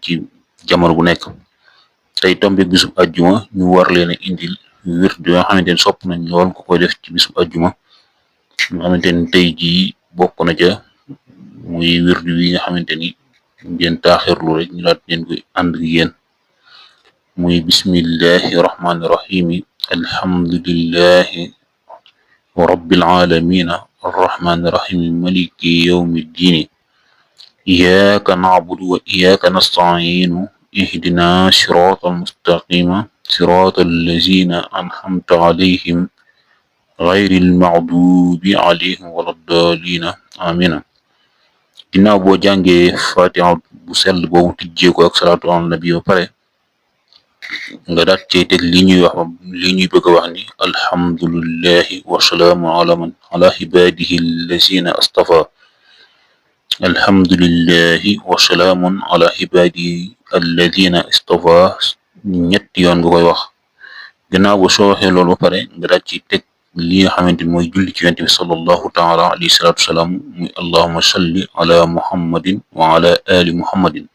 ci jamono bu nekk. tey tombe bisub ajjuma ñu war leen a indil wird yoo xamante ni sopp nañ lool ko koy def ci bisub ajjuma nga xamante ni tey jii bokk na ca muy wird wi nga xamante ni ngeen taaxirlu rek ñu laat leen koy ànd ak yéen muy bismillahi rahmani rahimi alhamdulillahi rabbil alamina arrahmani rahimi maliki yawmi ddini iyyaka na'budu wa iyyaka nasta'inu ihdina siratal mustaqima siratal lazina an'amta alayhim ghayril maghdubi alayhim waladdallina amina. ginnaaw boo jàngee fatiha bu sell boobu tijjee ko ak salaatu ala nabi ba pare nga daat cey teg li ñuy bëgg a wax ni alhamdulillahi wa salaamu ala ibadihi allazina astafa alhamdulillahi wa salaamun ala ibadihi alladina istafa ñetti yoon nga koy wax. gannaaw bu soo waxee loolu ba pare nga daat ci teg li nga xamante ni mooy julli ci yonent bi sallallahu taala alayhi salaatu wasalaam muy allahuma salli ala muhammadin wa ala ali muhammadin